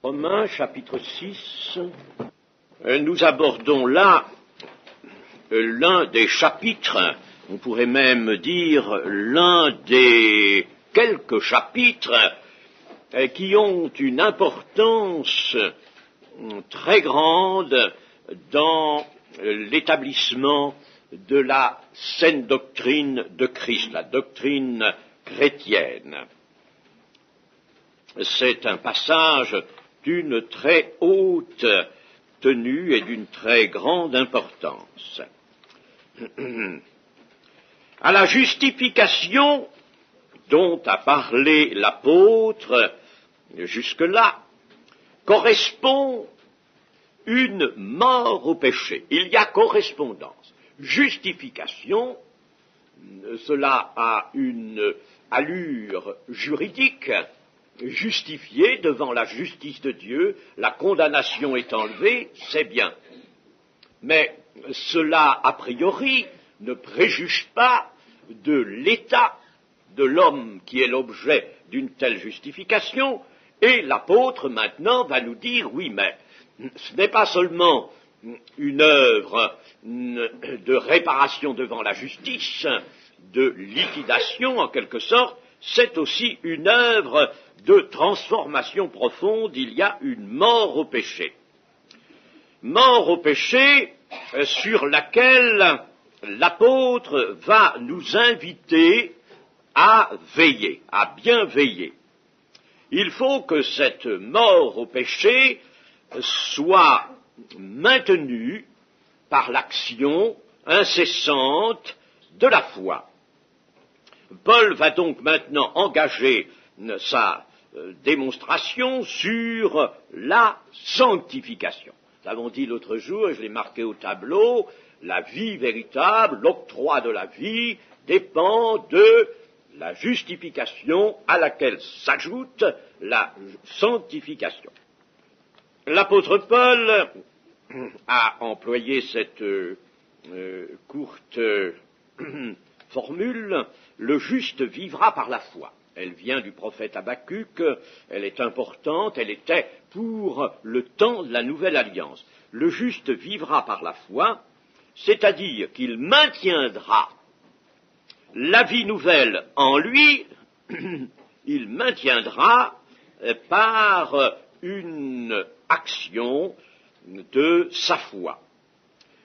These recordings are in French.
Romains chapitre 6, nous abordons là l'un des chapitres, on pourrait même dire l'un des quelques chapitres qui ont une importance très grande dans l'établissement de la saine doctrine de Christ, la doctrine chrétienne. C'est un passage d'une très haute tenue et d'une très grande importance. À la justification dont a parlé l'apôtre jusque-là correspond une mort au péché. Il y a correspondance. Justification, cela a une allure juridique, justifié devant la justice de Dieu, la condamnation est enlevée, c'est bien. Mais cela, a priori, ne préjuge pas de l'état de l'homme qui est l'objet d'une telle justification, et l'apôtre maintenant va nous dire, oui, mais ce n'est pas seulement une œuvre de réparation devant la justice, de liquidation en quelque sorte, c'est aussi une œuvre de transformation profonde. Il y a une mort au péché. Mort au péché sur laquelle l'apôtre va nous inviter à veiller, à bien veiller. Il faut que cette mort au péché soit maintenue par l'action incessante de la foi. Paul va donc maintenant engager sa démonstration sur la sanctification. Nous l'avons dit l'autre jour, et je l'ai marqué au tableau, la vie véritable, l'octroi de la vie, dépend de la justification à laquelle s'ajoute la sanctification. L'apôtre Paul a employé cette courte formule, le juste vivra par la foi. Elle vient du prophète Habacuc, elle est importante, elle était pour le temps de la nouvelle alliance. Le juste vivra par la foi, c'est-à-dire qu'il maintiendra la vie nouvelle en lui, il maintiendra par une action de sa foi.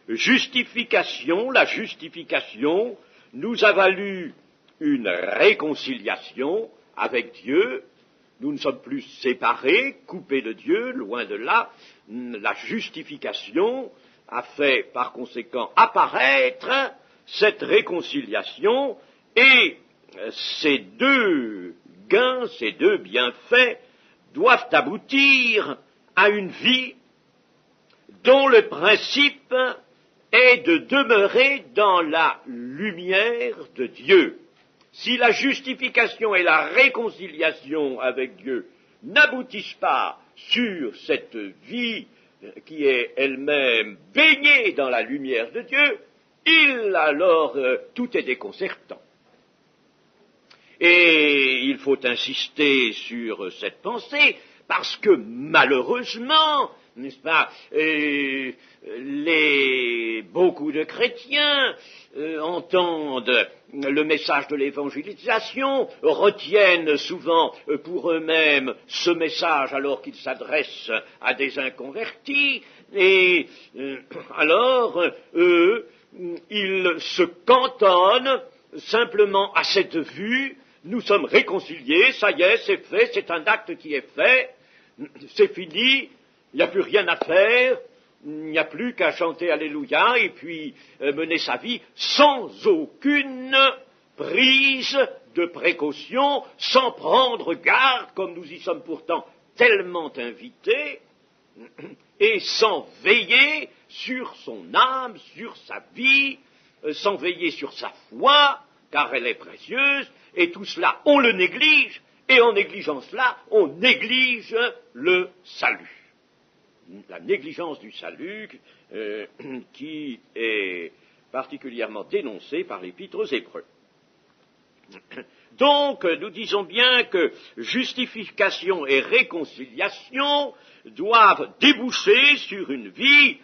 Justification, la justification nous a valu une réconciliation avec Dieu. Nous ne sommes plus séparés, coupés de Dieu, loin de là. La justification a fait par conséquent apparaître cette réconciliation et ces deux gains, ces deux bienfaits doivent aboutir à une vie dont le principe est de demeurer dans la lumière de Dieu. Si la justification et la réconciliation avec Dieu n'aboutissent pas sur cette vie qui est elle-même baignée dans la lumière de Dieu, alors tout est déconcertant. Et il faut insister sur cette pensée, parce que malheureusement, n'est-ce pas, beaucoup de chrétiens entendent le message de l'évangélisation, retiennent souvent pour eux-mêmes ce message alors qu'ils s'adressent à des inconvertis, et alors ils se cantonnent simplement à cette vue. Nous sommes réconciliés, ça y est, c'est fait, c'est un acte qui est fait, c'est fini, il n'y a plus rien à faire, il n'y a plus qu'à chanter Alléluia et puis mener sa vie sans aucune prise de précaution, sans prendre garde, comme nous y sommes pourtant tellement invités, et sans veiller sur son âme, sur sa vie, sans veiller sur sa foi, car elle est précieuse, et tout cela, on le néglige, et en négligeant cela, on néglige le salut. La négligence du salut qui est particulièrement dénoncée par l'Épître aux Hébreux. Donc, nous disons bien que justification et réconciliation doivent déboucher sur une vie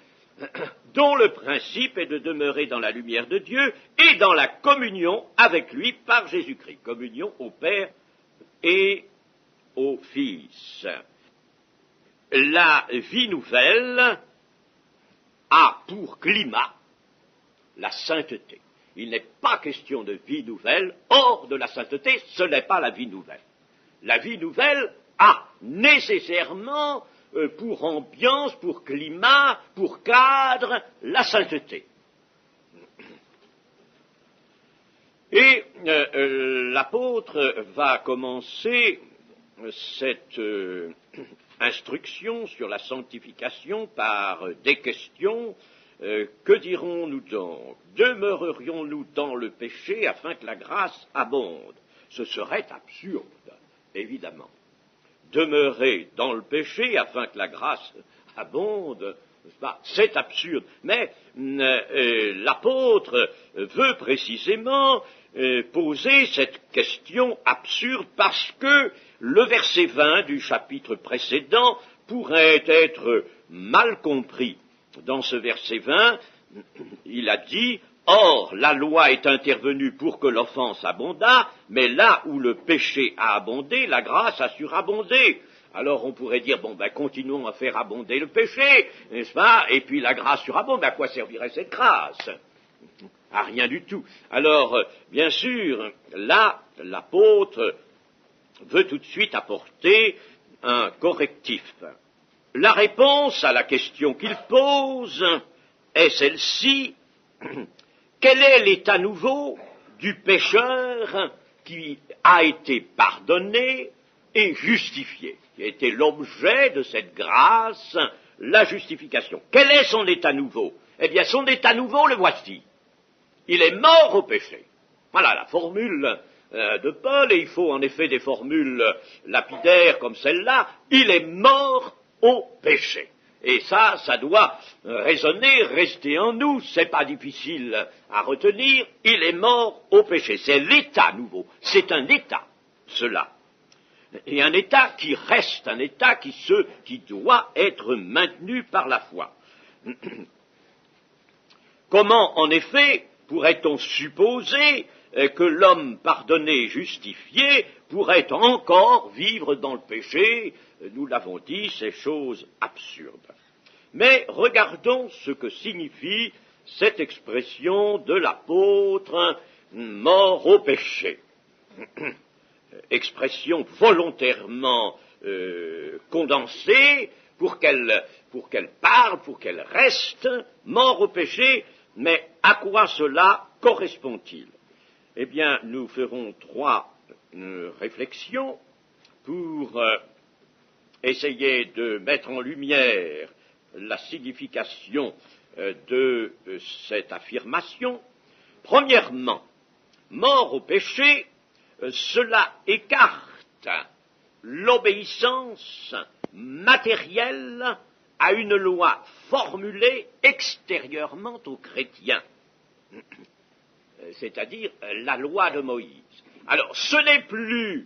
dont le principe est de demeurer dans la lumière de Dieu et dans la communion avec lui par Jésus-Christ. Communion au Père et au Fils. La vie nouvelle a pour climat la sainteté. Il n'est pas question de vie nouvelle hors de la sainteté, ce n'est pas la vie nouvelle. La vie nouvelle a nécessairement pour ambiance, pour climat, pour cadre, la sainteté. Et l'apôtre va commencer cette instruction sur la sanctification par des questions. Que dirons-nous donc? Demeurerions-nous dans le péché afin que la grâce abonde? Ce serait absurde, évidemment. Demeurer dans le péché afin que la grâce abonde, c'est absurde. Mais l'apôtre veut précisément poser cette question absurde parce que le verset 20 du chapitre précédent pourrait être mal compris. Dans ce verset 20, il a dit « Or, la loi est intervenue pour que l'offense abondât, mais là où le péché a abondé, la grâce a surabondé. » Alors on pourrait dire « Bon, continuons à faire abonder le péché, n'est-ce pas? Et puis la grâce surabonde, à quoi servirait cette grâce ?» À rien du tout. Alors, bien sûr, là, l'apôtre veut tout de suite apporter un correctif. La réponse à la question qu'il pose est celle-ci. Quel est l'état nouveau du pécheur qui a été pardonné et justifié, qui a été l'objet de cette grâce, la justification? Quel est son état nouveau? Eh bien, son état nouveau, le voici. Il est mort au péché. Voilà la formule de Paul, et il faut en effet des formules lapidaires comme celle-là. Il est mort au péché. Et ça doit résonner, rester en nous, c'est pas difficile à retenir, il est mort au péché. C'est l'état nouveau, c'est un état, cela. Et un état qui reste, un état qui doit être maintenu par la foi. Comment, en effet, pourrait-on supposer que l'homme pardonné et justifié pourrait encore vivre dans le péché? Nous l'avons dit, c'est chose absurde. Mais regardons ce que signifie cette expression de l'apôtre mort au péché. Expression volontairement condensée pour qu'elle parle, pour qu'elle reste, mort au péché, mais à quoi cela correspond-il? Eh bien, nous ferons trois réflexions pour essayer de mettre en lumière la signification de cette affirmation. Premièrement, mort au péché, cela écarte l'obéissance matérielle à une loi formulée extérieurement aux chrétiens, c'est-à-dire la loi de Moïse. Alors, ce n'est plus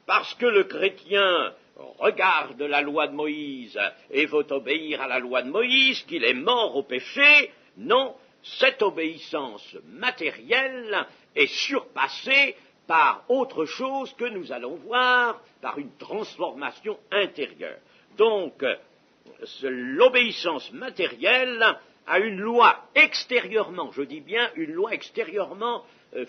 parce que le chrétien regarde la loi de Moïse et veut obéir à la loi de Moïse qu'il est mort au péché. Non, cette obéissance matérielle est surpassée par autre chose que nous allons voir, par une transformation intérieure. Donc, l'obéissance matérielle a une loi extérieurement, je dis bien une loi extérieurement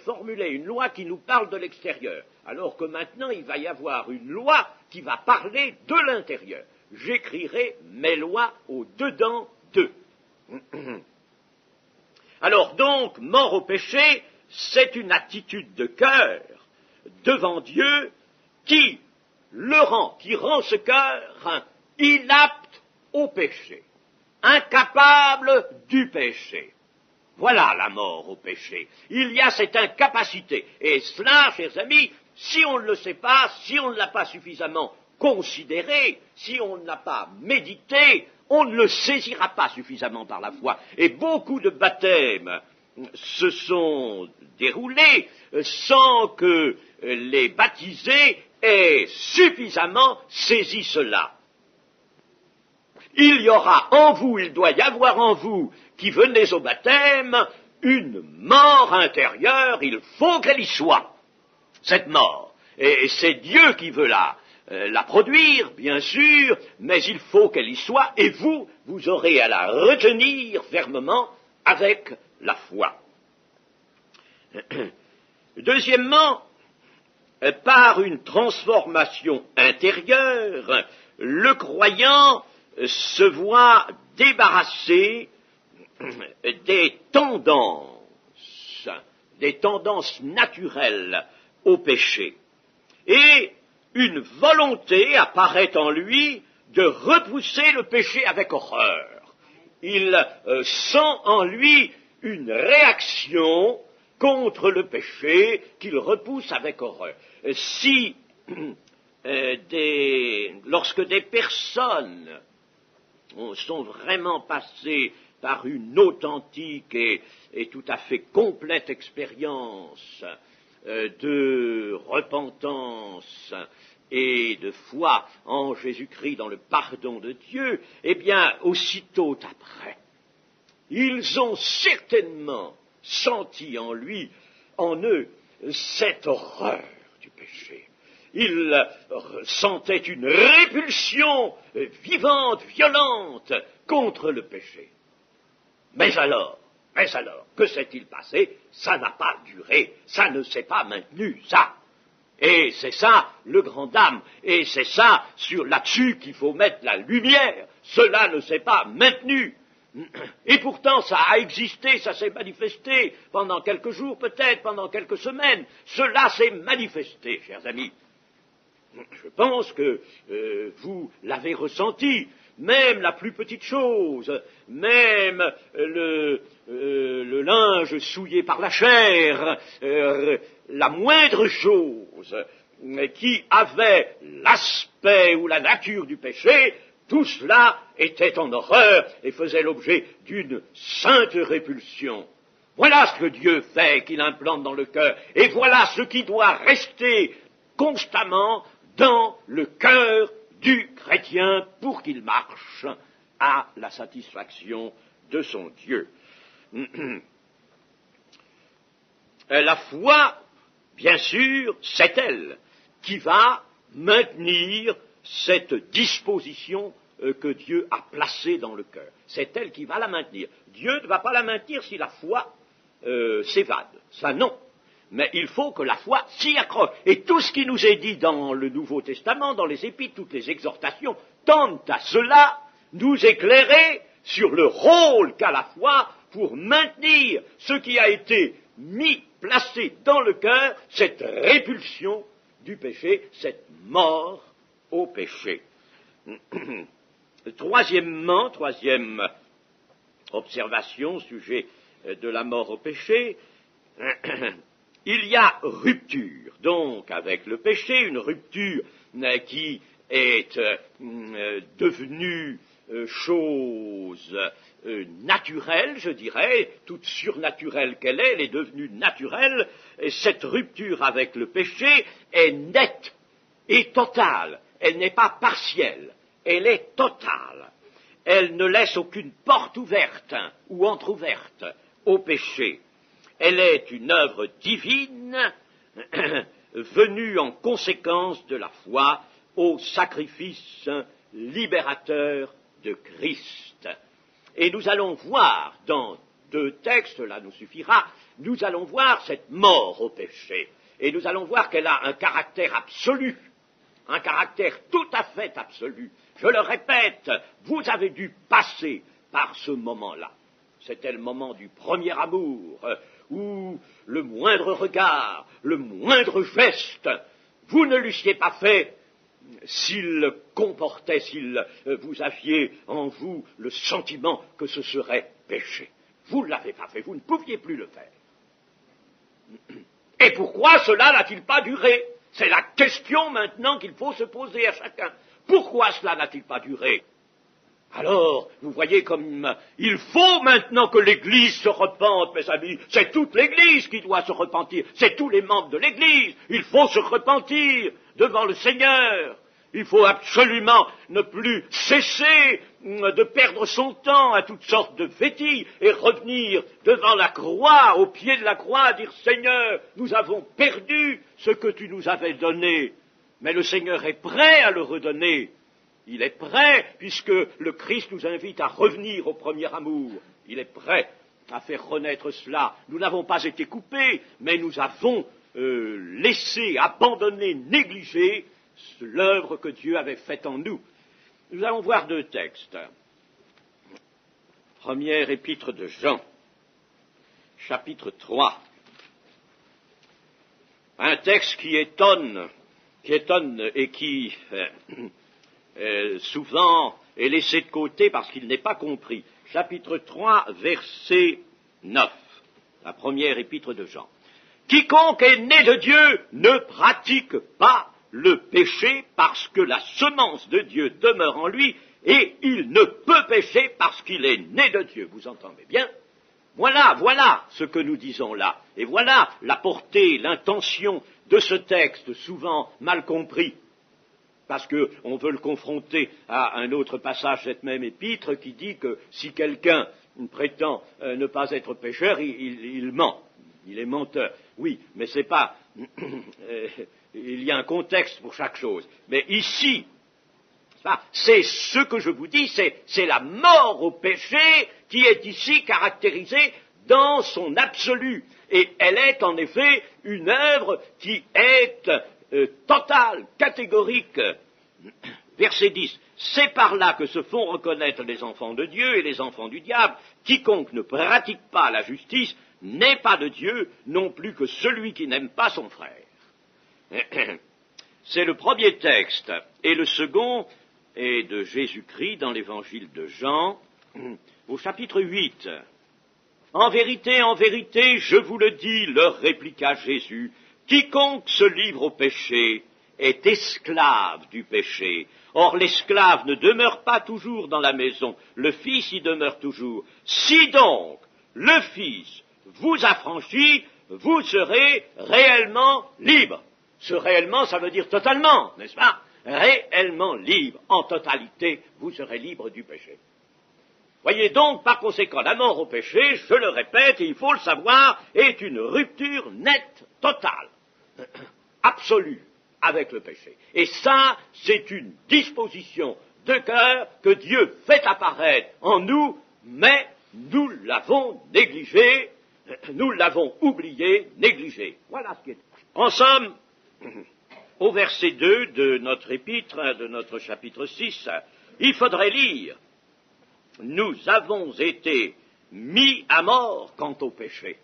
formulée, une loi qui nous parle de l'extérieur, alors que maintenant il va y avoir une loi qui va parler de l'intérieur. J'écrirai mes lois au dedans d'eux. Alors donc, mort au péché, c'est une attitude de cœur devant Dieu qui rend ce cœur inapte au péché, incapable du péché. Voilà la mort au péché. Il y a cette incapacité. Et cela, chers amis, si on ne le sait pas, si on ne l'a pas suffisamment considéré, si on ne l'a pas médité, on ne le saisira pas suffisamment par la foi. Et beaucoup de baptêmes se sont déroulés sans que les baptisés aient suffisamment saisi cela. Il y aura en vous, il doit y avoir en vous, qui venez au baptême, une mort intérieure, il faut qu'elle y soit, cette mort. Et c'est Dieu qui veut la produire, bien sûr, mais il faut qu'elle y soit, et vous aurez à la retenir fermement avec la foi. Deuxièmement, par une transformation intérieure, le croyant se voit débarrassé des tendances naturelles au péché. Et une volonté apparaît en lui de repousser le péché avec horreur. Il sent en lui une réaction contre le péché qu'il repousse avec horreur. Si lorsque des personnes sont vraiment passées par une authentique et tout à fait complète expérience de repentance et de foi en Jésus-Christ dans le pardon de Dieu, eh bien, aussitôt après, ils ont certainement senti en eux, cette horreur du péché. Ils sentaient une répulsion vivante, violente contre le péché. Mais alors, que s'est-il passé? Ça n'a pas duré, ça ne s'est pas maintenu, ça. Et c'est ça le grand dame, et c'est ça là-dessus qu'il faut mettre la lumière. Cela ne s'est pas maintenu. Et pourtant, ça a existé, ça s'est manifesté pendant quelques jours, peut-être pendant quelques semaines. Cela s'est manifesté, chers amis. Je pense que vous l'avez ressenti. Même la plus petite chose, même le linge souillé par la chair, la moindre chose qui avait l'aspect ou la nature du péché, tout cela était en horreur et faisait l'objet d'une sainte répulsion. Voilà ce que Dieu fait, qu'il implante dans le cœur, et voilà ce qui doit rester constamment dans le cœur du chrétien pour qu'il marche à la satisfaction de son Dieu. La foi, bien sûr, c'est elle qui va maintenir cette disposition que Dieu a placée dans le cœur. C'est elle qui va la maintenir. Dieu ne va pas la maintenir si la foi s'évade. Ça, non. Mais il faut que la foi s'y accroche. Et tout ce qui nous est dit dans le Nouveau Testament, dans les Épîtres, toutes les exhortations, tendent à cela, nous éclairer sur le rôle qu'a la foi pour maintenir ce qui a été placé dans le cœur, cette répulsion du péché, cette mort au péché. Troisième observation, sujet de la mort au péché, il y a rupture, donc, avec le péché, une rupture qui est devenue chose naturelle, je dirais, toute surnaturelle qu'elle est, elle est devenue naturelle, et cette rupture avec le péché est nette et totale, elle n'est pas partielle, elle est totale, elle ne laisse aucune porte ouverte ou entr'ouverte au péché. Elle est une œuvre divine venue en conséquence de la foi au sacrifice libérateur de Christ. Et nous allons voir dans 2 textes, là nous suffira, nous allons voir cette mort au péché. Et nous allons voir qu'elle a un caractère absolu, un caractère tout à fait absolu. Je le répète, vous avez dû passer par ce moment-là. C'était le moment du premier amour, où le moindre regard, le moindre geste, vous ne l'eussiez pas fait s'il comportait, s'il vous aviez en vous le sentiment que ce serait péché. Vous ne l'avez pas fait, vous ne pouviez plus le faire. Et pourquoi cela n'a-t-il pas duré? C'est la question maintenant qu'il faut se poser à chacun. Pourquoi cela n'a-t-il pas duré? Alors, vous voyez comme il faut maintenant que l'Église se repente, mes amis. C'est toute l'Église qui doit se repentir. C'est tous les membres de l'Église. Il faut se repentir devant le Seigneur. Il faut absolument ne plus cesser de perdre son temps à toutes sortes de vétilles et revenir devant la croix, au pied de la croix, dire Seigneur, nous avons perdu ce que tu nous avais donné. Mais le Seigneur est prêt à le redonner. Il est prêt, puisque le Christ nous invite à revenir au premier amour. Il est prêt à faire renaître cela. Nous n'avons pas été coupés, mais nous avons laissé, abandonné, négligé l'œuvre que Dieu avait faite en nous. Nous allons voir deux textes. Première épître de Jean, chapitre 3. Un texte qui étonne et qui souvent est laissé de côté parce qu'il n'est pas compris. Chapitre 3, verset 9, la première épître de Jean. Quiconque est né de Dieu ne pratique pas le péché parce que la semence de Dieu demeure en lui et il ne peut pécher parce qu'il est né de Dieu. Vous entendez bien ? Voilà ce que nous disons là. Et voilà la portée, l'intention de ce texte, souvent mal compris. Parce qu'on veut le confronter à un autre passage de cette même épître qui dit que si quelqu'un prétend ne pas être pécheur, il ment, il est menteur. Oui, mais c'est pas... il y a un contexte pour chaque chose. Mais ici, c'est ce que je vous dis, c'est la mort au péché qui est ici caractérisée dans son absolu. Et elle est en effet une œuvre qui est totale, catégorique. Verset 10. C'est par là que se font reconnaître les enfants de Dieu et les enfants du diable. Quiconque ne pratique pas la justice n'est pas de Dieu, non plus que celui qui n'aime pas son frère. C'est le premier texte. Et le second est de Jésus-Christ dans l'évangile de Jean, au chapitre 8. En vérité, je vous le dis, leur répliqua Jésus, quiconque se livre au péché est esclave du péché. Or, l'esclave ne demeure pas toujours dans la maison, le Fils y demeure toujours. Si donc le Fils vous affranchit, vous serez réellement libre. Ce réellement, ça veut dire totalement, n'est-ce pas? Réellement libre, en totalité, vous serez libre du péché. Voyez donc, par conséquent, la mort au péché, je le répète, et il faut le savoir, est une rupture nette, totale, absolue, avec le péché. Et ça, c'est une disposition de cœur que Dieu fait apparaître en nous, mais nous l'avons négligé, nous l'avons oublié, négligé. Voilà ce qui est. En somme, au verset 2 de notre épître, de notre chapitre 6, il faudrait lire « Nous avons été mis à mort quant au péché ».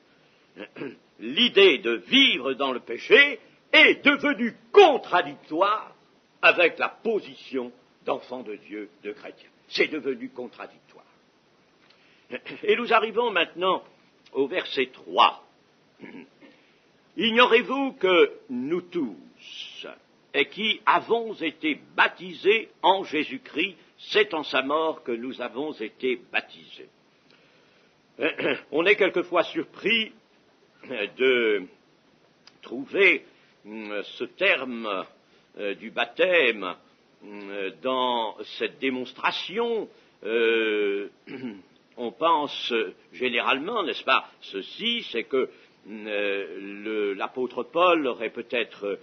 L'idée de vivre dans le péché est devenue contradictoire avec la position d'enfant de Dieu, de chrétien. C'est devenu contradictoire. Et nous arrivons maintenant au verset 3. Ignorez-vous que nous tous, et qui avons été baptisés en Jésus-Christ, c'est en sa mort que nous avons été baptisés. On est quelquefois surpris de trouver ce terme du baptême dans cette démonstration. On pense généralement, n'est-ce pas, ceci, c'est que l'apôtre Paul aurait peut-être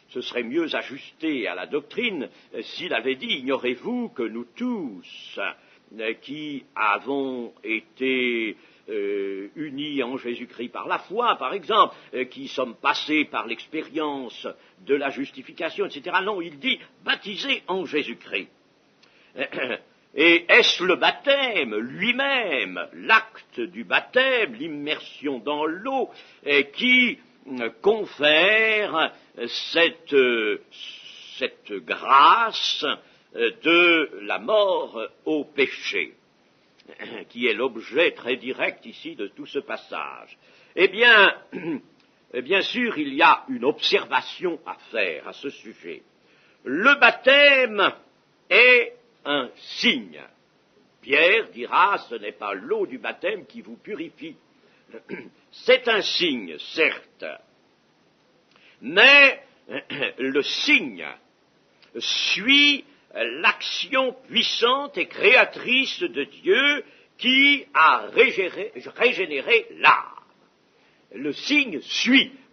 ce serait mieux ajusté à la doctrine s'il avait dit « Ignorez-vous que nous tous, qui avons été unis en Jésus-Christ par la foi, par exemple, qui sommes passés par l'expérience de la justification, etc. » Non, il dit « baptisés en Jésus-Christ ». Et est-ce le baptême lui-même, l'acte du baptême, l'immersion dans l'eau, qui confère cette grâce de la mort au péché, qui est l'objet très direct ici de tout ce passage? Eh bien, bien sûr, il y a une observation à faire à ce sujet. Le baptême est un signe. Pierre dira, ce n'est pas l'eau du baptême qui vous purifie. C'est un signe, certes, mais le signe suit l'action puissante et créatrice de Dieu qui a régénéré l'âme. Le signe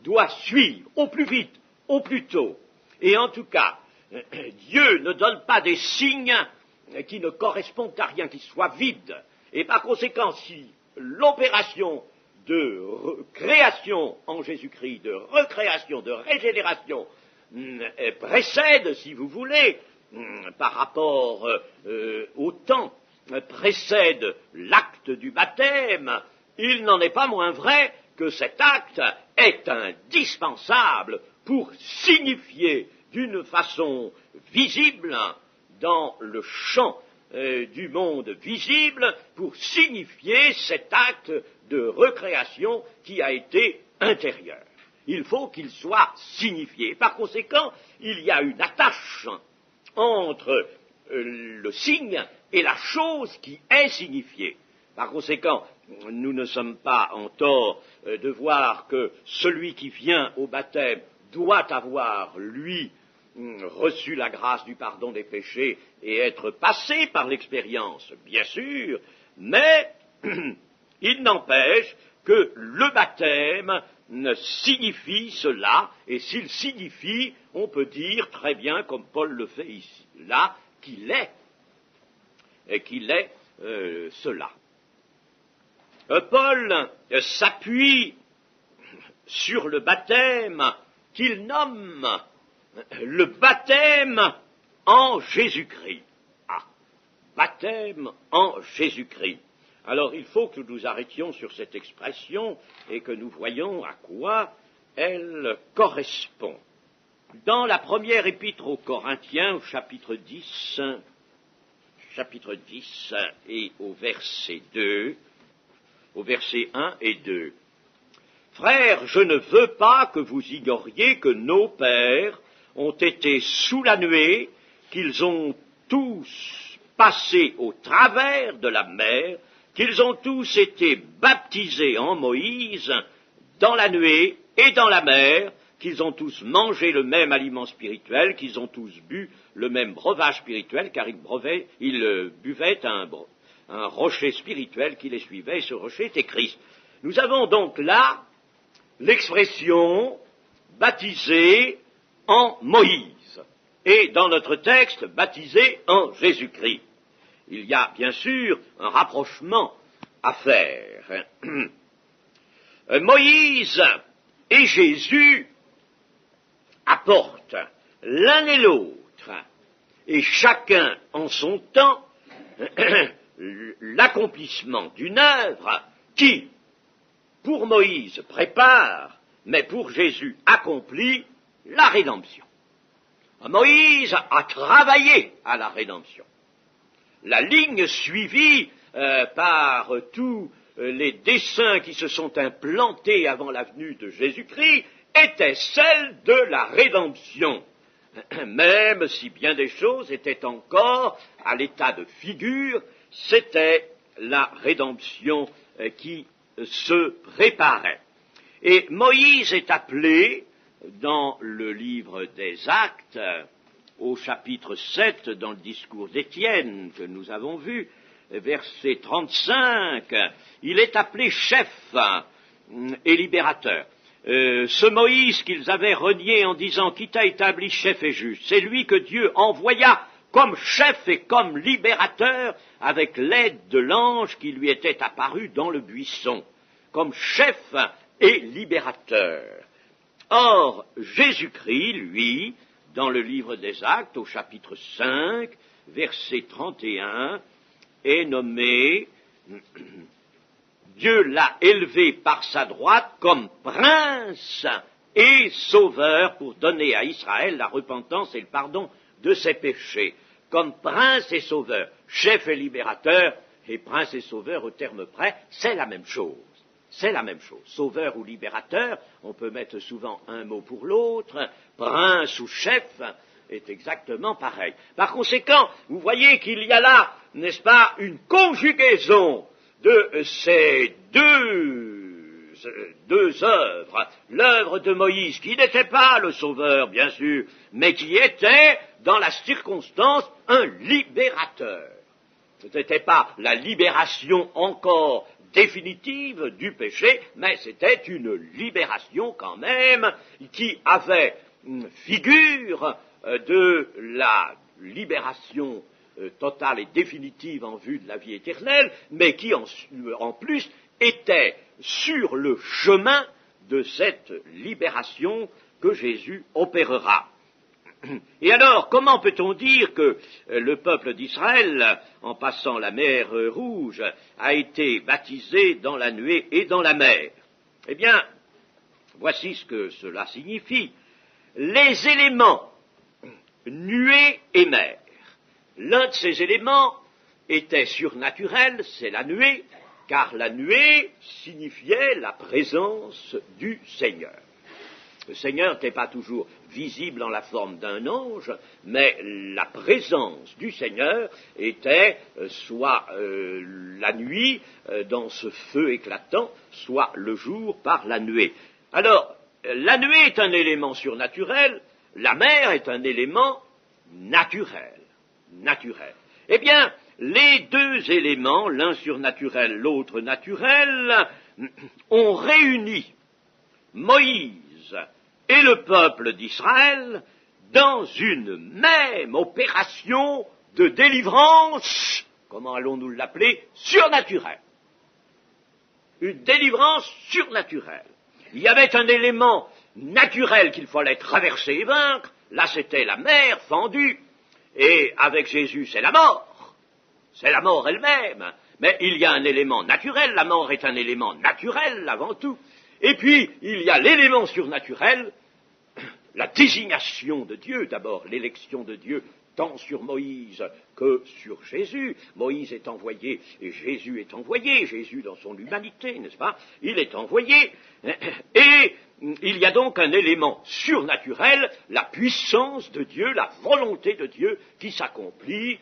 doit suivre, au plus vite, au plus tôt. Et en tout cas, Dieu ne donne pas des signes qui ne correspondent à rien, qui soient vides. Et par conséquent, si l'opération de création en Jésus-Christ, de recréation, de régénération, précède, si vous voulez, par rapport au temps, précède l'acte du baptême, il n'en est pas moins vrai que cet acte est indispensable pour signifier d'une façon visible dans le champ du monde visible, pour signifier cet acte de recréation qui a été intérieur. Il faut qu'il soit signifié. Par conséquent, il y a une attache entre le signe et la chose qui est signifiée. Par conséquent, nous ne sommes pas en tort de voir que celui qui vient au baptême doit avoir, lui, reçu la grâce du pardon des péchés et être passé par l'expérience, bien sûr, mais il n'empêche que le baptême signifie cela, et s'il signifie, on peut dire très bien, comme Paul le fait ici, là, qu'il est cela. Paul s'appuie sur le baptême qu'il nomme le baptême en Jésus-Christ. Ah, baptême en Jésus-Christ. Alors il faut que nous nous arrêtions sur cette expression et que nous voyions à quoi elle correspond. Dans la première épître aux Corinthiens, au chapitre 10 et au verset 2, au verset 1 et 2. Frères, je ne veux pas que vous ignoriez que nos pères ont été sous la nuée, qu'ils ont tous passé au travers de la mer, qu'ils ont tous été baptisés en Moïse, dans la nuée et dans la mer, qu'ils ont tous mangé le même aliment spirituel, qu'ils ont tous bu le même breuvage spirituel, car ils buvaient un rocher spirituel qui les suivait, et ce rocher était Christ. Nous avons donc là l'expression baptisé en Moïse, et dans notre texte, baptisé en Jésus-Christ. Il y a bien sûr un rapprochement à faire. Moïse et Jésus apportent l'un et l'autre, et chacun en son temps, l'accomplissement d'une œuvre qui, pour Moïse, prépare, mais pour Jésus accomplit la rédemption. Moïse a travaillé à la rédemption. La ligne suivie par tous les desseins qui se sont implantés avant la venue de Jésus-Christ était celle de la rédemption, même si bien des choses étaient encore à l'état de figure, c'était la rédemption qui se préparait. Et Moïse est appelé, dans le livre des Actes, au chapitre 7, dans le discours d'Étienne que nous avons vu, verset 35, il est appelé chef et libérateur. Ce Moïse qu'ils avaient renié en disant qui t'a établi chef et juge, c'est lui que Dieu envoya comme chef et comme libérateur avec l'aide de l'ange qui lui était apparu dans le buisson, comme chef et libérateur. Or, Jésus-Christ, lui, dans le livre des Actes, au chapitre 5, verset 31, est nommé, Dieu l'a élevé par sa droite comme prince et sauveur pour donner à Israël la repentance et le pardon de ses péchés. Comme prince et sauveur, chef et libérateur, et prince et sauveur au terme près, c'est la même chose. C'est la même chose. Sauveur ou libérateur, on peut mettre souvent un mot pour l'autre, prince ou chef, est exactement pareil. Par conséquent, vous voyez qu'il y a là, n'est-ce pas, une conjugaison de ces deux œuvres. L'œuvre de Moïse, qui n'était pas le sauveur, bien sûr, mais qui était, dans la circonstance, un libérateur. Ce n'était pas la libération encore définitive du péché, mais c'était une libération quand même qui avait figure de la libération totale et définitive en vue de la vie éternelle, mais qui en plus était sur le chemin de cette libération que Jésus opérera. Et alors, comment peut-on dire que le peuple d'Israël, en passant la mer Rouge, a été baptisé dans la nuée et dans la mer? Eh bien, voici ce que cela signifie. Les éléments nuée et mer, l'un de ces éléments était surnaturel, c'est la nuée, car la nuée signifiait la présence du Seigneur. Le Seigneur n'était pas toujours visible en la forme d'un ange, mais la présence du Seigneur était soit la nuit dans ce feu éclatant, soit le jour par la nuée. Alors, la nuée est un élément surnaturel, la mer est un élément naturel. Eh bien, les deux éléments, l'un surnaturel, l'autre naturel, ont réuni Moïse et le peuple d'Israël dans une même opération de délivrance, comment allons-nous l'appeler, surnaturelle. Une délivrance surnaturelle. Il y avait un élément naturel qu'il fallait traverser et vaincre, là c'était la mer fendue, et avec Jésus c'est la mort elle-même, mais il y a un élément naturel, la mort est un élément naturel avant tout, et puis il y a l'élément surnaturel, la désignation de Dieu, d'abord l'élection de Dieu, tant sur Moïse que sur Jésus. Moïse est envoyé et Jésus est envoyé, Jésus dans son humanité, n'est-ce pas? Il est envoyé, et il y a donc un élément surnaturel, la puissance de Dieu, la volonté de Dieu qui s'accomplit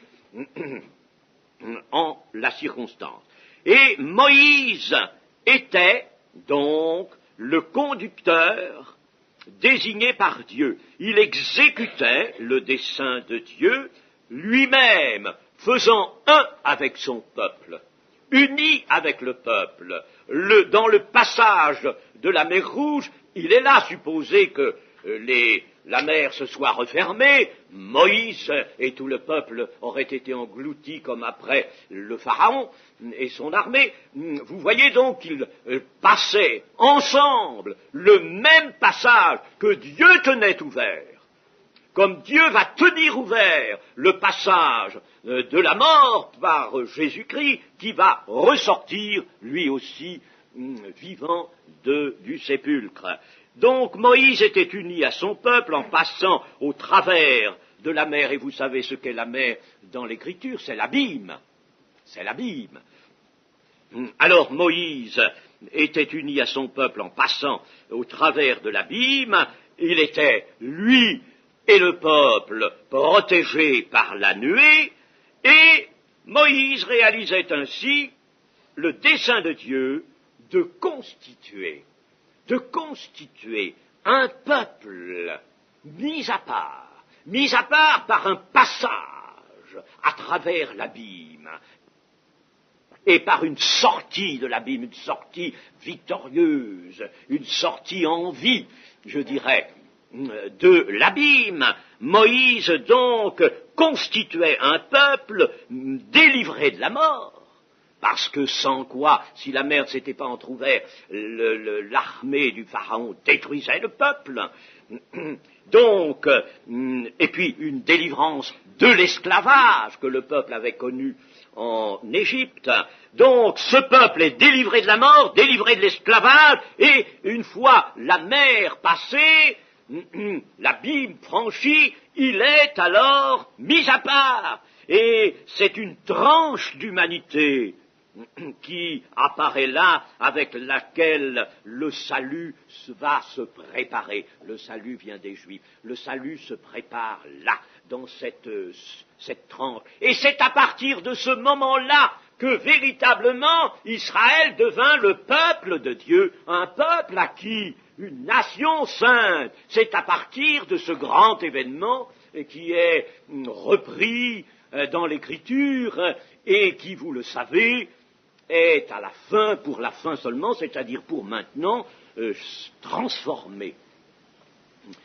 en la circonstance. Et Moïse était donc le conducteur désigné par Dieu. Il exécutait le dessein de Dieu, lui-même faisant un avec son peuple, uni avec le peuple. Dans le passage de la mer Rouge, il est là supposé que la mer se soit refermée, Moïse et tout le peuple auraient été engloutis comme après le Pharaon et son armée. Vous voyez donc qu'ils passaient ensemble le même passage que Dieu tenait ouvert. Comme Dieu va tenir ouvert le passage de la mort par Jésus-Christ, qui va ressortir lui aussi vivant du sépulcre. Donc Moïse était uni à son peuple en passant au travers de la mer, et vous savez ce qu'est la mer dans l'Écriture, c'est l'abîme. C'est l'abîme. Alors Moïse était uni à son peuple en passant au travers de l'abîme, il était, lui et le peuple, protégés par la nuée, et Moïse réalisait ainsi le dessein de Dieu de constituer un peuple mis à part par un passage à travers l'abîme, et par une sortie de l'abîme, une sortie victorieuse, une sortie en vie, je dirais, de l'abîme. Moïse donc constituait un peuple délivré de la mort. Parce que sans quoi, si la mer ne s'était pas entrouverte, l'armée du Pharaon détruisait le peuple. Donc, et puis une délivrance de l'esclavage que le peuple avait connu en Égypte. Donc ce peuple est délivré de la mort, délivré de l'esclavage, et une fois la mer passée, l'abîme franchi, il est alors mis à part. Et c'est une tranche d'humanité qui apparaît là, avec laquelle le salut va se préparer. Le salut vient des Juifs. Le salut se prépare là, dans cette tranche. Et c'est à partir de ce moment-là que véritablement Israël devint le peuple de Dieu, un peuple acquis, une nation sainte. C'est à partir de ce grand événement qui est repris dans l'Écriture et qui, vous le savez, est à la fin, pour la fin seulement, c'est-à-dire pour maintenant, transformé.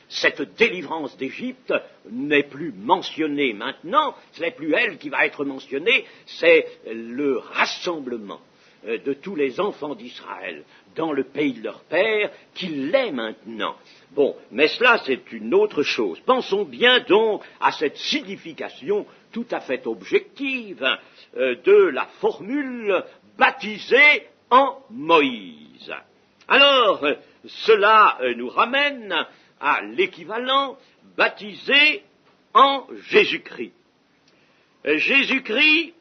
Cette délivrance d'Égypte n'est plus mentionnée maintenant, ce n'est plus elle qui va être mentionnée, c'est le rassemblement de tous les enfants d'Israël dans le pays de leur père qui l'est maintenant. Bon, mais cela c'est une autre chose. Pensons bien donc à cette signification tout à fait objective de la formule baptisé en Moïse. Alors, cela nous ramène à l'équivalent baptisé en Jésus-Christ. Jésus-Christ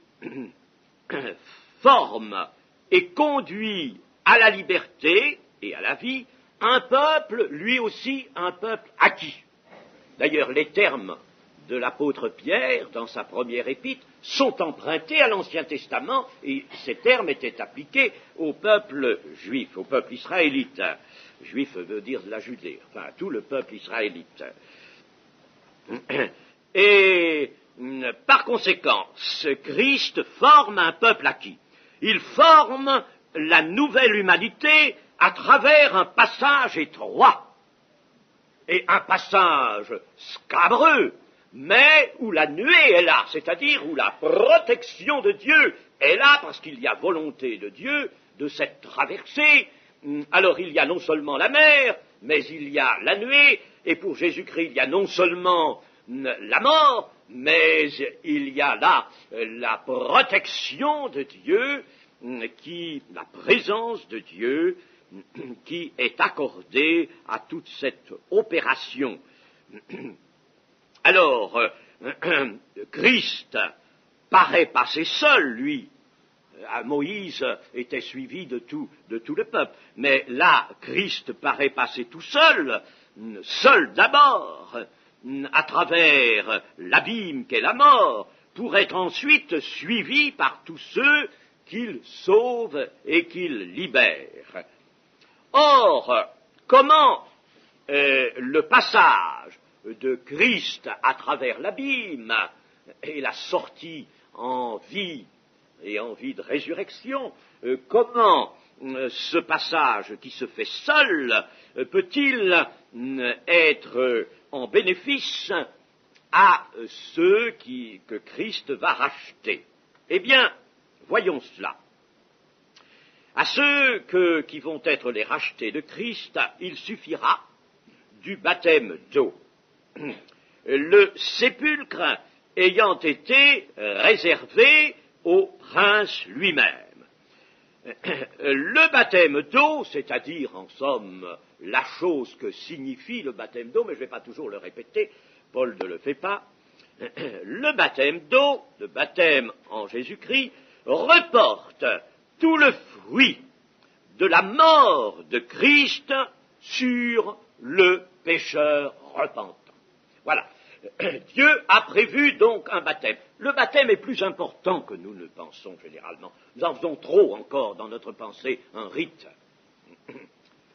forme et conduit à la liberté et à la vie un peuple, lui aussi un peuple acquis. D'ailleurs, les termes de l'apôtre Pierre, dans sa première épître, sont empruntés à l'Ancien Testament, et ces termes étaient appliqués au peuple juif, au peuple israélite. Juif veut dire de la Judée, enfin à tout le peuple israélite. Et par conséquent, Christ forme un peuple acquis. Il forme la nouvelle humanité à travers un passage étroit, et un passage scabreux, mais où la nuée est là, c'est-à-dire où la protection de Dieu est là, parce qu'il y a volonté de Dieu de cette traversée. Alors il y a non seulement la mer, mais il y a la nuée, et pour Jésus-Christ il y a non seulement la mort, mais il y a là la protection de Dieu, la présence de Dieu qui est accordée à toute cette opération. Alors, Christ paraît passer seul, lui. Moïse était suivi de tout le peuple. Mais là, Christ paraît passer tout seul, seul d'abord, à travers l'abîme qu'est la mort, pour être ensuite suivi par tous ceux qu'il sauve et qu'il libère. Or, comment le passage de Christ à travers l'abîme et la sortie en vie et en vie de résurrection, comment ce passage qui se fait seul peut-il être en bénéfice à ceux que Christ va racheter? Eh bien, voyons cela. À ceux qui vont être les rachetés de Christ, il suffira du baptême d'eau. Le sépulcre ayant été réservé au prince lui-même. Le baptême d'eau, c'est-à-dire en somme la chose que signifie le baptême d'eau, mais je ne vais pas toujours le répéter, Paul ne le fait pas, le baptême d'eau, le baptême en Jésus-Christ, reporte tout le fruit de la mort de Christ sur le pécheur repentant. Voilà. Dieu a prévu donc un baptême. Le baptême est plus important que nous ne pensons généralement. Nous en faisons trop encore dans notre pensée un rite.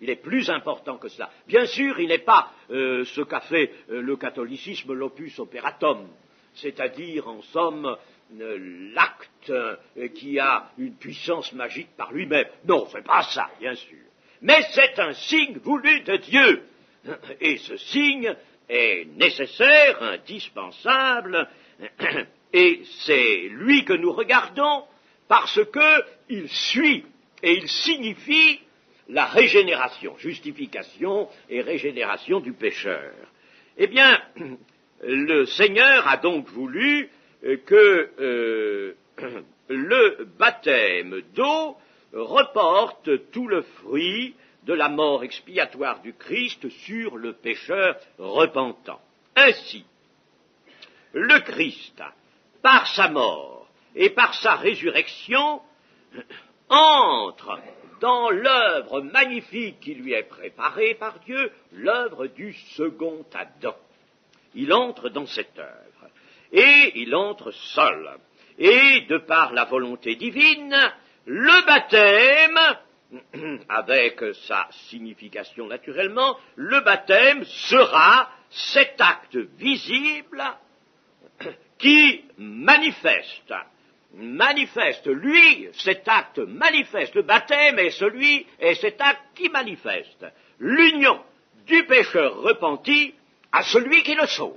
Il est plus important que cela. Bien sûr, il n'est pas ce qu'a fait le catholicisme l'opus operatum, c'est-à-dire en somme l'acte qui a une puissance magique par lui-même. Non, c'est pas ça, bien sûr. Mais c'est un signe voulu de Dieu. Et ce signe est nécessaire, indispensable, et c'est lui que nous regardons parce qu'il suit et il signifie la régénération, justification et régénération du pécheur. Eh bien, le Seigneur a donc voulu que le baptême d'eau reporte tout le fruit de la mort expiatoire du Christ sur le pécheur repentant. Ainsi, le Christ, par sa mort et par sa résurrection, entre dans l'œuvre magnifique qui lui est préparée par Dieu, l'œuvre du second Adam. Il entre dans cette œuvre, et il entre seul. Et de par la volonté divine, le baptême, avec sa signification naturellement, le baptême sera cet acte visible qui manifeste, lui, cet acte manifeste, le baptême est cet acte qui manifeste l'union du pécheur repenti à celui qui le sauve.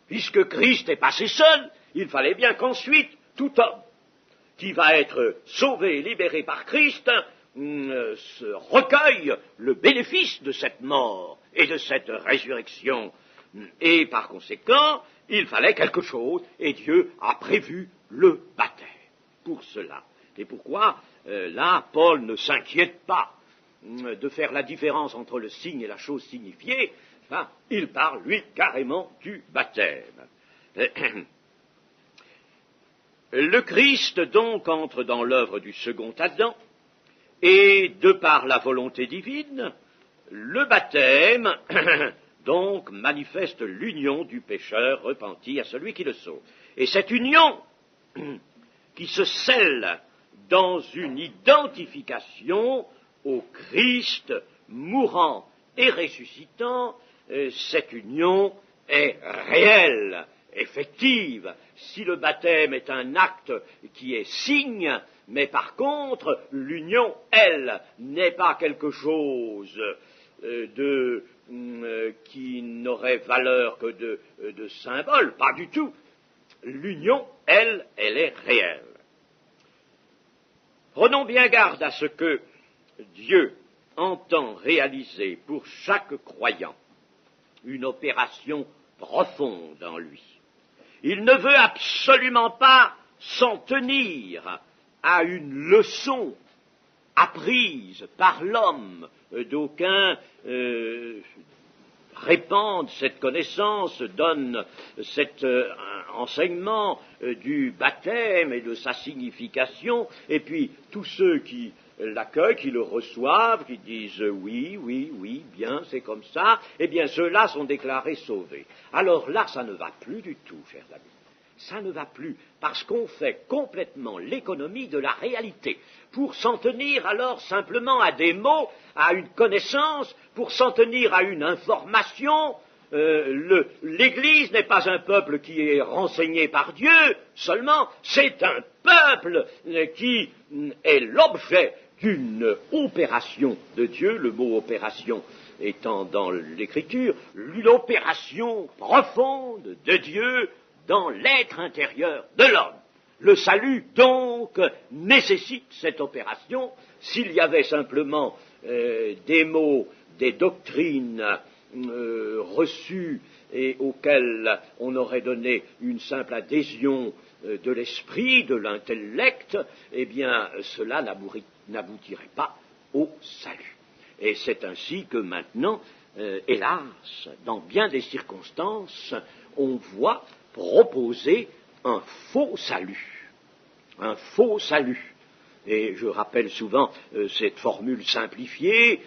Puisque Christ est passé seul, il fallait bien qu'ensuite tout homme qui va être sauvé et libéré par Christ recueille le bénéfice de cette mort et de cette résurrection. Et par conséquent, il fallait quelque chose, et Dieu a prévu le baptême pour cela. Et pourquoi, là, Paul ne s'inquiète pas de faire la différence entre le signe et la chose signifiée, enfin, il parle, lui, carrément du baptême. Le Christ, donc, entre dans l'œuvre du second Adam, et de par la volonté divine, le baptême donc manifeste l'union du pécheur repenti à celui qui le sauve. Et cette union qui se scelle dans une identification au Christ mourant et ressuscitant, cette union est réelle, effective. Si le baptême est un acte qui est signe, mais par contre, l'union, elle, n'est pas quelque chose qui n'aurait valeur que de symbole, pas du tout. L'union, elle est réelle. Prenons bien garde à ce que Dieu entend réaliser pour chaque croyant une opération profonde en lui. Il ne veut absolument pas s'en tenir à une leçon apprise par l'homme. D'aucuns répandent cette connaissance, donnent cet enseignement du baptême et de sa signification, et puis tous ceux qui l'accueillent, qui le reçoivent, qui disent oui, bien, c'est comme ça, eh bien ceux-là sont déclarés sauvés. Alors là, ça ne va plus du tout, chers amis. Ça ne va plus, parce qu'on fait complètement l'économie de la réalité. Pour s'en tenir alors simplement à des mots, à une connaissance, pour s'en tenir à une information, l'Église n'est pas un peuple qui est renseigné par Dieu seulement, c'est un peuple qui est l'objet d'une opération de Dieu, le mot opération étant dans l'Écriture, l'opération profonde de Dieu dans l'être intérieur de l'homme. Le salut, donc, nécessite cette opération. S'il y avait simplement des mots, des doctrines reçues et auxquelles on aurait donné une simple adhésion de l'esprit, de l'intellect, eh bien, cela n'aboutirait pas au salut. Et c'est ainsi que maintenant, hélas, dans bien des circonstances, on voit proposer un faux salut. Un faux salut. Et je rappelle souvent cette formule simplifiée,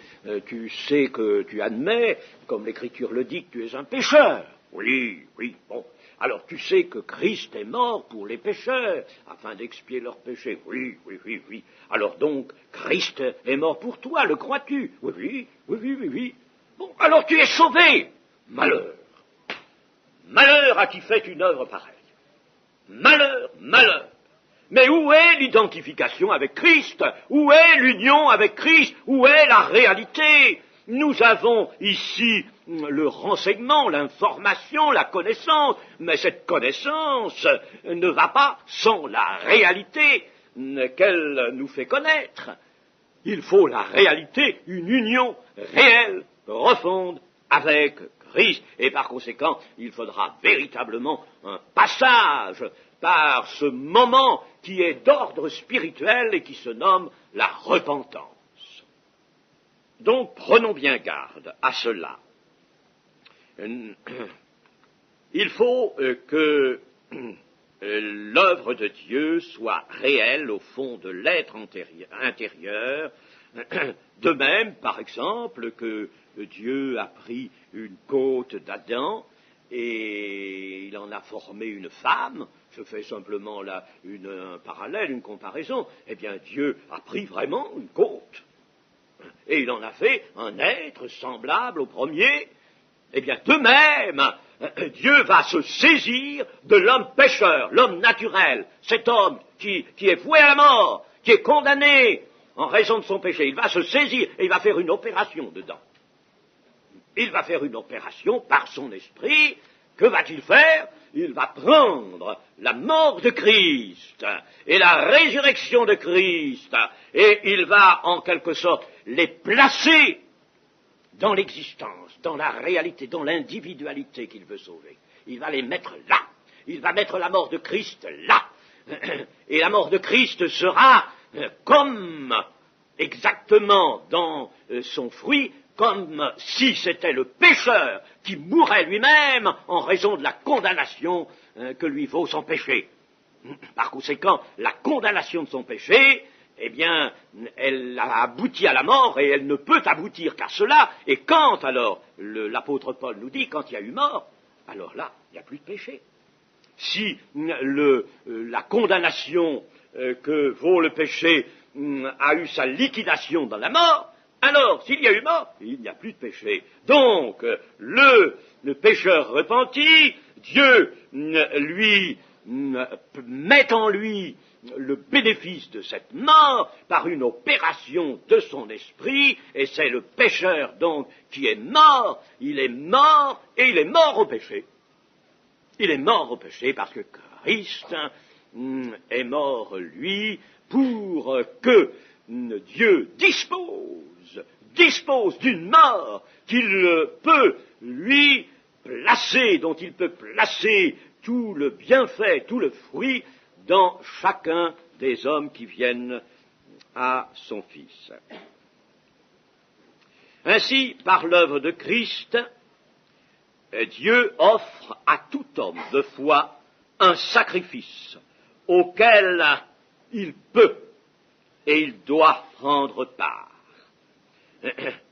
tu sais que tu admets, comme l'Écriture le dit, que tu es un pécheur. Oui, bon. Alors tu sais que Christ est mort pour les pécheurs, afin d'expier leurs péchés. Oui. Alors donc, Christ est mort pour toi, le crois-tu? Oui. Bon, alors tu es sauvé. Malheur. Malheur à qui fait une œuvre pareille. Malheur. Mais où est l'identification avec Christ? Où est l'union avec Christ? Où est la réalité? Nous avons ici le renseignement, l'information, la connaissance, mais cette connaissance ne va pas sans la réalité qu'elle nous fait connaître. Il faut la réalité, une union réelle, profonde avec Christ, et par conséquent, il faudra véritablement un passage par ce moment qui est d'ordre spirituel et qui se nomme la repentance. Donc, prenons bien garde à cela. Il faut que l'œuvre de Dieu soit réelle au fond de l'être intérieur. De même, par exemple, que Dieu a pris une côte d'Adam et il en a formé une femme. Je fais simplement là un parallèle, une comparaison. Eh bien, Dieu a pris vraiment une côte et il en a fait un être semblable au premier. Eh bien, de même, Dieu va se saisir de l'homme pécheur, l'homme naturel, cet homme qui est voué à la mort, qui est condamné en raison de son péché. Il va se saisir et il va faire une opération dedans. Il va faire une opération par son esprit. Que va-t-il faire? Il va prendre la mort de Christ et la résurrection de Christ et il va, en quelque sorte, les placer dans l'existence, dans la réalité, dans l'individualité qu'il veut sauver. Il va les mettre là. Il va mettre la mort de Christ là. Et la mort de Christ sera comme exactement dans son fruit, comme si c'était le pécheur qui mourrait lui-même en raison de la condamnation que lui vaut son péché. Par conséquent, la condamnation de son péché, eh bien, elle a abouti à la mort et elle ne peut aboutir qu'à cela. Et quand alors, l'apôtre Paul nous dit, quand il y a eu mort, alors là, il n'y a plus de péché. Si la condamnation que vaut le péché a eu sa liquidation dans la mort, alors, s'il y a eu mort, il n'y a plus de péché. Donc, le pécheur repenti, Dieu lui met en lui le bénéfice de cette mort par une opération de son esprit, et c'est le pécheur donc qui est mort, il est mort, et il est mort au péché. Il est mort au péché parce que Christ est mort, lui, pour que Dieu dispose d'une mort qu'il peut lui placer, dont il peut placer tout le bienfait, tout le fruit dans chacun des hommes qui viennent à son Fils. Ainsi, par l'œuvre de Christ, Dieu offre à tout homme de foi un sacrifice auquel il peut et il doit prendre part.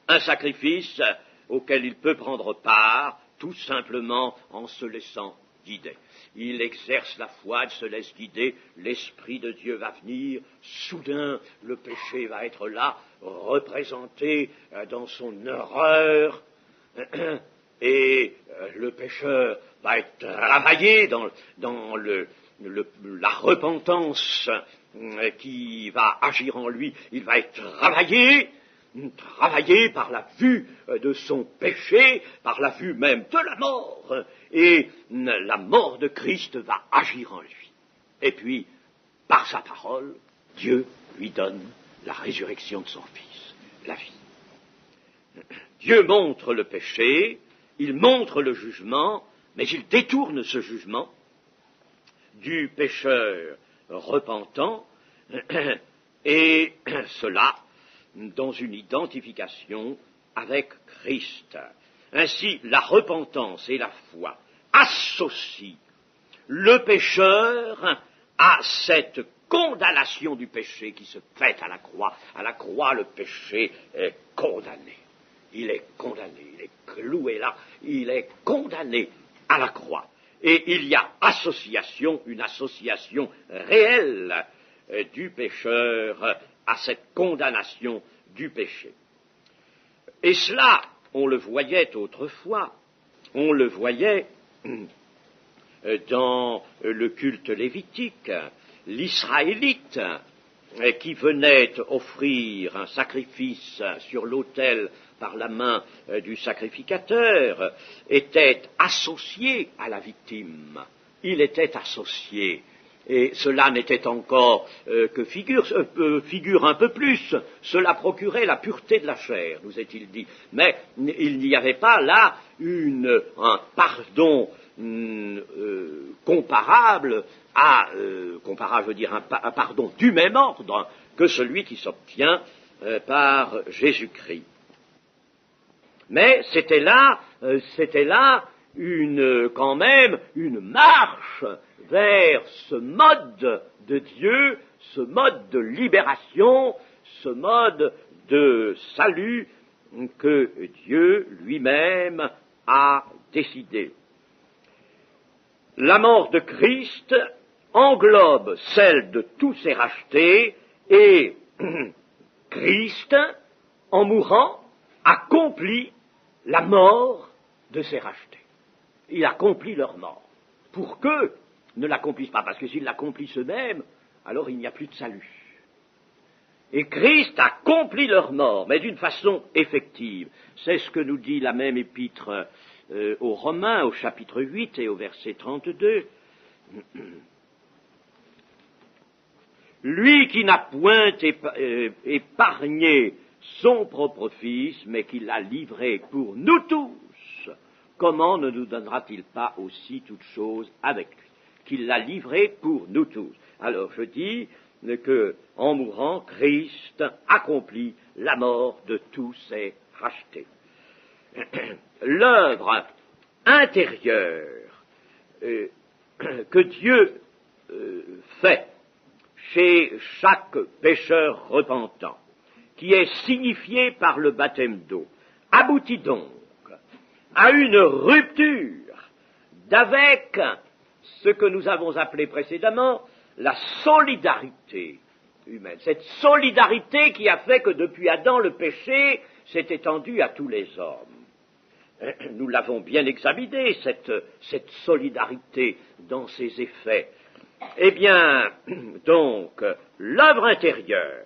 Un sacrifice auquel il peut prendre part tout simplement en se laissant guider. Il exerce la foi, il se laisse guider, l'Esprit de Dieu va venir, soudain le péché va être là, représenté dans son horreur, et le pécheur va être travaillé dans la repentance qui va agir en lui, il va être travaillé par la vue de son péché, par la vue même de la mort, et la mort de Christ va agir en lui. Et puis, par sa parole, Dieu lui donne la résurrection de son Fils, la vie. Dieu montre le péché, il montre le jugement, mais il détourne ce jugement du pécheur repentant, et cela dans une identification avec Christ. Ainsi, la repentance et la foi associent le pécheur à cette condamnation du péché qui se fait à la croix. À la croix, le péché est condamné. Il est condamné, il est cloué là, il est condamné à la croix. Et il y a une association réelle du pécheur à cette condamnation du péché. Et cela, on le voyait autrefois, on le voyait dans le culte lévitique, l'Israélite qui venait offrir un sacrifice sur l'autel par la main du sacrificateur, était associé à la victime. Il était associé. Et cela n'était encore que figure un peu plus. Cela procurait la pureté de la chair, nous est-il dit. Mais il n'y avait pas là un pardon comparable, je veux dire un pardon du même ordre que celui qui s'obtient par Jésus-Christ. Mais c'était là quand même une marche vers ce mode de Dieu, ce mode de libération, ce mode de salut que Dieu lui-même a décidé. La mort de Christ englobe celle de tous ses rachetés et Christ, en mourant, accomplit la mort de ses rachetés. Il accomplit leur mort. Pour qu'eux ne l'accomplissent pas, parce que s'ils l'accomplissent eux-mêmes, alors il n'y a plus de salut. Et Christ accomplit leur mort, mais d'une façon effective. C'est ce que nous dit la même épître aux Romains, au chapitre 8 et au verset 32. Lui qui n'a point épargné son propre Fils, mais qui l'a livré pour nous tous, comment ne nous donnera-t-il pas aussi toutes choses avec lui? Qu'il l'a livré pour nous tous. Alors je dis que, en mourant, Christ accomplit la mort de tous ses rachetés. L'œuvre intérieure que Dieu fait chez chaque pécheur repentant, qui est signifiée par le baptême d'eau, aboutit donc à une rupture d'avec ce que nous avons appelé précédemment la solidarité humaine. Cette solidarité qui a fait que depuis Adam, le péché s'est étendu à tous les hommes. Nous l'avons bien examiné, cette solidarité dans ses effets. Eh bien, donc, l'œuvre intérieure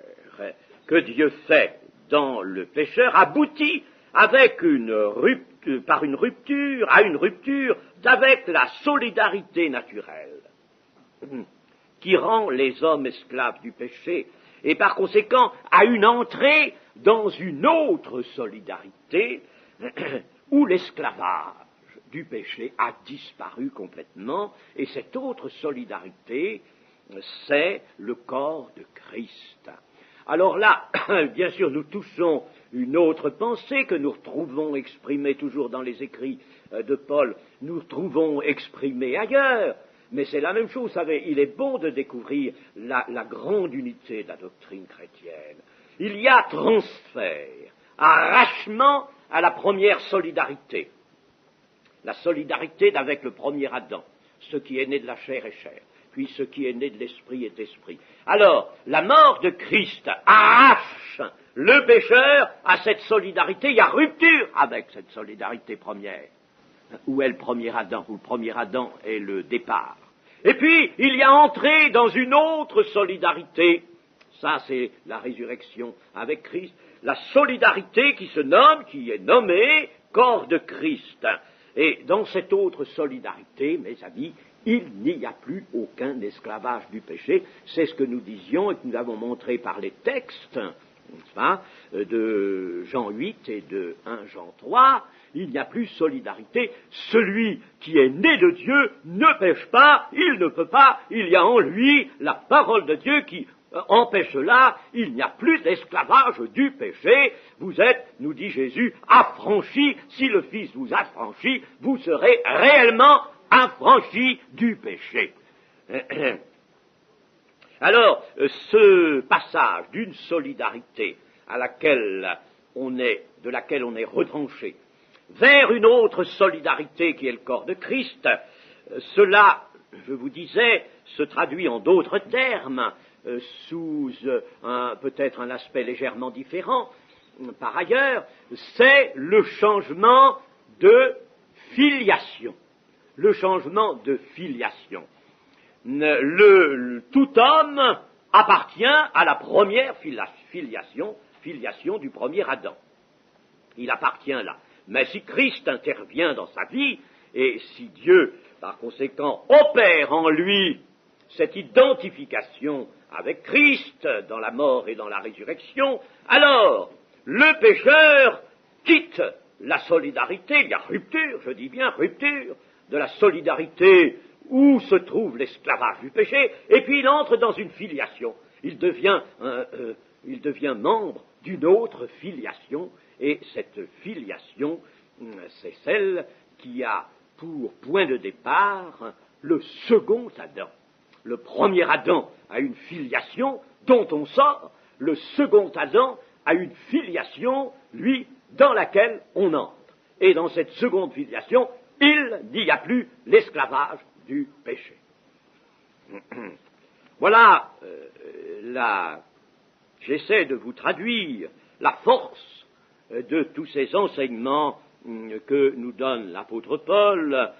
que Dieu fait dans le pécheur aboutit avec par une rupture, à une rupture d'avec la solidarité naturelle qui rend les hommes esclaves du péché, et par conséquent à une entrée dans une autre solidarité où l'esclavage du péché a disparu complètement, et cette autre solidarité, c'est le corps de Christ. Alors là, bien sûr, nous touchons une autre pensée que nous retrouvons exprimée toujours dans les écrits de Paul, nous retrouvons exprimée ailleurs, mais c'est la même chose, vous savez, il est bon de découvrir la grande unité de la doctrine chrétienne. Il y a transfert, arrachement à la première solidarité, la solidarité d'avec le premier Adam, ce qui est né de la chair est chair, puis ce qui est né de l'esprit est esprit. Alors, la mort de Christ arrache le pécheur à cette solidarité, il y a rupture avec cette solidarité première. Où est le premier Adam? Où le premier Adam est le départ. Et puis, il y a entré dans une autre solidarité, ça c'est la résurrection avec Christ, la solidarité qui est nommée corps de Christ. Et dans cette autre solidarité, mes amis, il n'y a plus aucun esclavage du péché. C'est ce que nous disions et que nous avons montré par les textes, enfin, de Jean 8 et de 1 Jean 3. Il n'y a plus solidarité. Celui qui est né de Dieu ne pêche pas, il ne peut pas, il y a en lui la parole de Dieu qui empêche cela, il n'y a plus d'esclavage du péché. Vous êtes, nous dit Jésus, affranchis. Si le Fils vous affranchit, vous serez réellement affranchis du péché. Alors, ce passage d'une solidarité de laquelle on est retranché, vers une autre solidarité qui est le corps de Christ, cela, je vous disais, se traduit en d'autres termes, sous peut-être un aspect légèrement différent. Par ailleurs, c'est le changement de filiation. Le changement de filiation. Tout homme appartient à la première filiation du premier Adam. Il appartient là. Mais si Christ intervient dans sa vie, et si Dieu, par conséquent, opère en lui cette identification avec Christ dans la mort et dans la résurrection, alors le pécheur quitte la solidarité, il y a rupture, je dis bien rupture, de la solidarité où se trouve l'esclavage du péché, et puis il entre dans une filiation. Il devient membre d'une autre filiation, et cette filiation, c'est celle qui a pour point de départ le second Adam. Le premier Adam a une filiation dont on sort, le second Adam a une filiation, lui, dans laquelle on entre. Et dans cette seconde filiation, il n'y a plus l'esclavage du péché. Voilà, j'essaie de vous traduire la force de tous ces enseignements que nous donne l'apôtre Paul,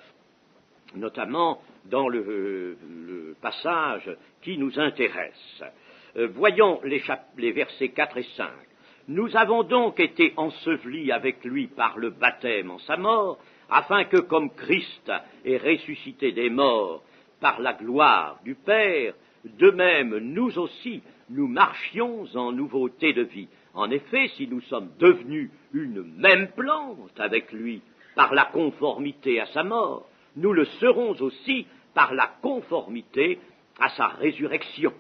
notamment dans le passage qui nous intéresse. Voyons les versets 4 et 5. Nous avons donc été ensevelis avec lui par le baptême en sa mort, afin que, comme Christ est ressuscité des morts par la gloire du Père, de même nous aussi, nous marchions en nouveauté de vie. En effet, si nous sommes devenus une même plante avec lui par la conformité à sa mort, nous le serons aussi par la conformité à sa résurrection.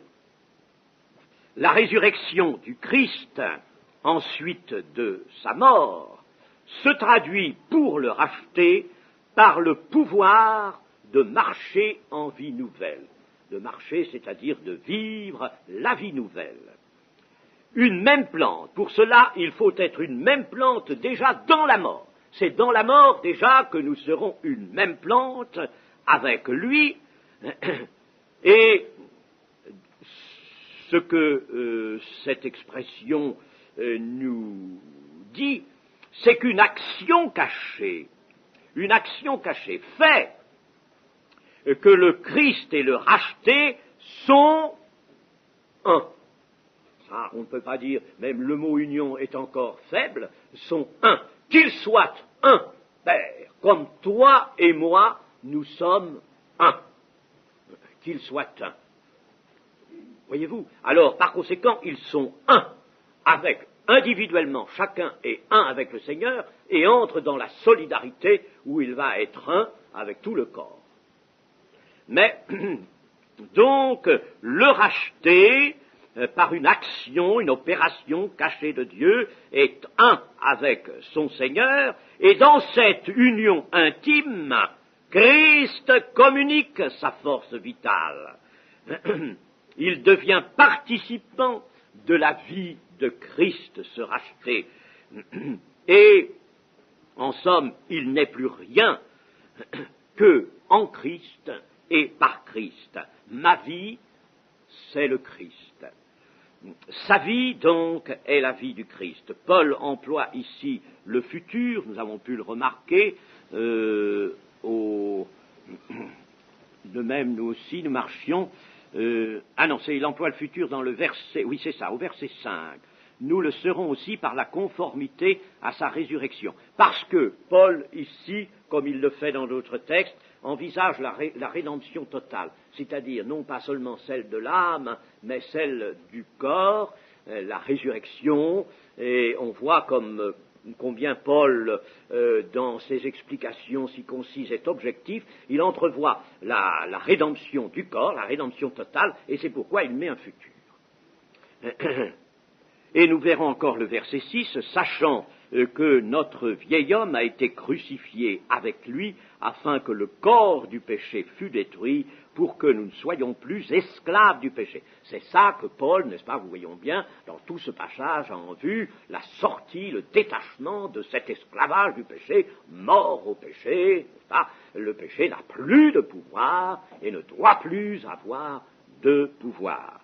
La résurrection du Christ, ensuite de sa mort, se traduit pour le racheter par le pouvoir de marcher en vie nouvelle. De marcher, c'est-à-dire de vivre la vie nouvelle. Une même plante. Pour cela, il faut être une même plante déjà dans la mort. C'est dans la mort déjà que nous serons une même plante avec lui. Et ce que cette expression nous dit, c'est qu'une action cachée fait que le Christ et le racheté sont un. Ça, on ne peut pas dire, même le mot union est encore faible, sont un. Qu'ils soient un, Père, comme toi et moi, nous sommes un. Qu'ils soient un. Voyez-vous? Alors, par conséquent, ils sont un, avec, individuellement, chacun est un avec le Seigneur, et entre dans la solidarité où il va être un avec tout le corps. Mais, donc, le racheter, par une action, une opération cachée de Dieu, est un avec son Seigneur, et dans cette union intime, Christ communique sa force vitale. Il devient participant de la vie de Christ, ce racheté. Et, en somme, il n'est plus rien que en Christ et par Christ. Ma vie, c'est le Christ. Sa vie, donc, est la vie du Christ. Paul emploie ici le futur, nous avons pu le remarquer, de même, nous aussi, nous marchions. Il emploie le futur dans le verset, oui, c'est ça, au verset 5. Nous le serons aussi par la conformité à sa résurrection. Parce que Paul, ici, comme il le fait dans d'autres textes, envisage la rédemption totale, c'est-à-dire non pas seulement celle de l'âme, mais celle du corps, la résurrection, et on voit combien Paul, dans ses explications si concises et objectives, il entrevoit la rédemption du corps, la rédemption totale, et c'est pourquoi il met un futur. Et nous verrons encore le verset 6, sachant que notre vieil homme a été crucifié avec lui, afin que le corps du péché fût détruit, pour que nous ne soyons plus esclaves du péché. C'est ça que Paul, n'est-ce pas, vous voyons bien, dans tout ce passage, a en vue la sortie, le détachement de cet esclavage du péché, mort au péché, n'est-ce pas? Le péché n'a plus de pouvoir et ne doit plus avoir de pouvoir.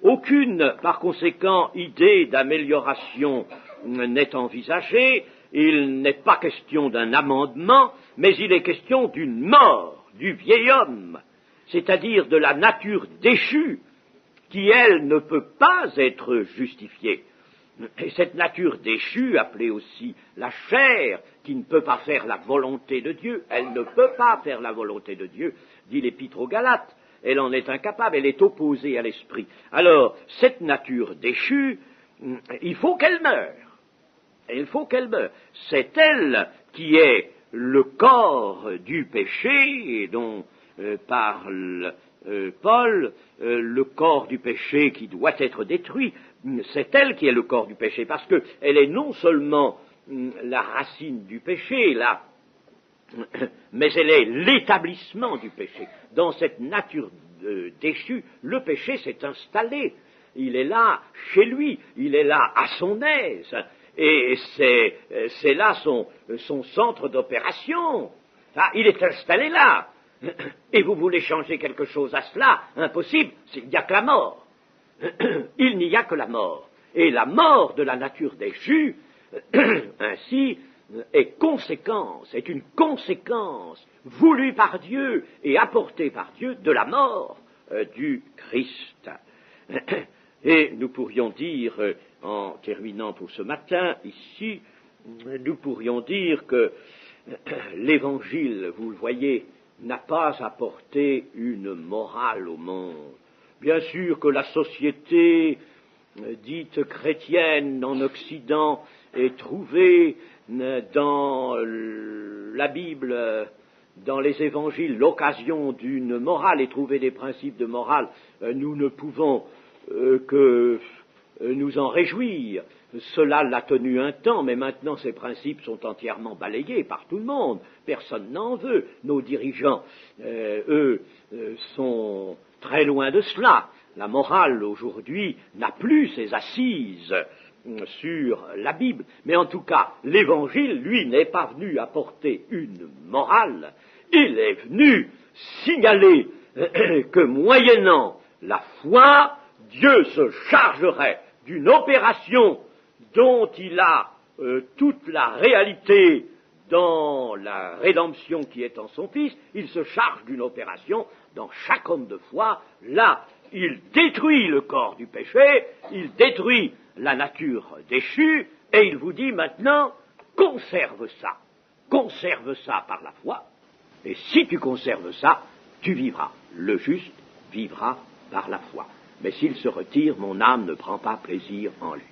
Aucune, par conséquent, idée d'amélioration n'est envisagée, il n'est pas question d'un amendement, mais il est question d'une mort du vieil homme, c'est-à-dire de la nature déchue, qui, elle, ne peut pas être justifiée. Et cette nature déchue, appelée aussi la chair, qui ne peut pas faire la volonté de Dieu, elle ne peut pas faire la volonté de Dieu, dit l'Épître aux Galates. Elle en est incapable, elle est opposée à l'esprit. Alors, cette nature déchue, il faut qu'elle meure. Il faut qu'elle meure. C'est elle qui est le corps du péché, et dont parle Paul, le corps du péché qui doit être détruit. C'est elle qui est le corps du péché, parce qu'elle est non seulement la racine du péché, mais elle est l'établissement du péché. Dans cette nature déchue, le péché s'est installé. Il est là chez lui, il est là à son aise, et c'est là son centre d'opération. Ah, il est installé là. Et vous voulez changer quelque chose à cela? Impossible, il n'y a que la mort. Il n'y a que la mort. Et la mort de la nature déchue, ainsi, est une conséquence voulue par Dieu et apportée par Dieu de la mort du Christ. Et nous pourrions dire, en terminant pour ce matin, ici, nous pourrions dire que l'Évangile, vous le voyez, n'a pas apporté une morale au monde. Bien sûr que la société dite chrétienne en Occident est trouvée dans la Bible, dans les évangiles, l'occasion d'une morale et trouver des principes de morale. Nous ne pouvons que nous en réjouir. Cela l'a tenu un temps, mais maintenant ces principes sont entièrement balayés par tout le monde. Personne n'en veut. Nos dirigeants, eux, sont très loin de cela. La morale, aujourd'hui, n'a plus ses assises sur la Bible. Mais en tout cas, l'Évangile, lui, n'est pas venu apporter une morale. Il est venu signaler que moyennant la foi, Dieu se chargerait d'une opération dont il a toute la réalité dans la rédemption qui est en son Fils. Il se charge d'une opération dans chaque homme de foi. Là, il détruit le corps du péché, il détruit la nature déchue, et il vous dit maintenant, conserve ça par la foi, et si tu conserves ça, tu vivras. Le juste vivra par la foi. Mais s'il se retire, mon âme ne prend pas plaisir en lui.